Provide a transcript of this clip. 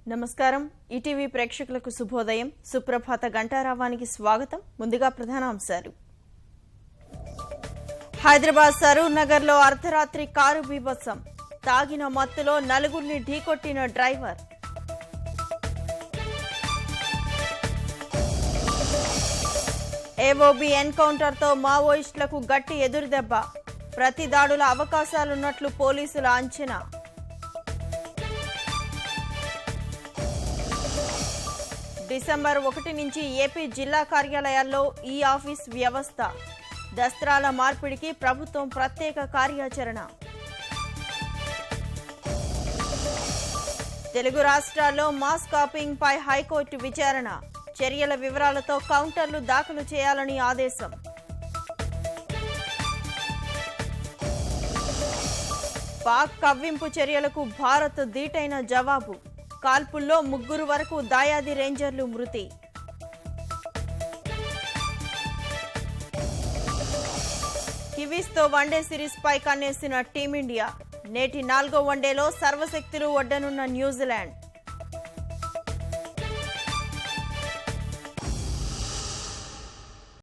నమస్కారం ఈటీవీ ప్రేక్షకులకు శుభోదయం సుప్రభాత గంటారావానికి స్వాగతం ముందుగా ప్రధానాంశాలు హైదరాబాద్ సరూర్ నగర్ లో అర్ధరాత్రి కారు బీభత్సం తాగిన మత్తులో నలుగురిని ఢీకొట్టిన డ్రైవర్ ఏఓబీ ఎన్కౌంటర్ తో మావోయిస్టులకు గట్టి ఎదురుదెబ్బ ప్రతి దాడుల అవకాశాలున్నట్లు పోలీసుల అంచనా డిసెంబర్ 1 నుంచి ఏపీ జిల్లా కార్యాలయాల్లో ఈ ఆఫీస్ వ్యవస్థ దస్త్రాల మార్పిడికి ప్రభుత్వం ప్రత్యేక కార్యాచరణ తెలుగు రాష్ట్రాల్లో మాస్ కాపింగ్ పై హైకోర్టు విచారణ చర్యల వివరాలతో కౌంటర్లు దాఖలు చేయాలని ఆదేశం పాక్ కవ్వింపు చర్యలకు భారత్ ధీటైన జవాబు కాల్పుల్లో 3 వరకు దాయాది రేంజర్లు మృతి కివీస్తో వన్డే సిరీస్ పై కన్నేసిన టీమిండియా నేటి 4వ వన్డేలో సర్వశక్తులు ఒడ్డనున్న న్యూజిలాండ్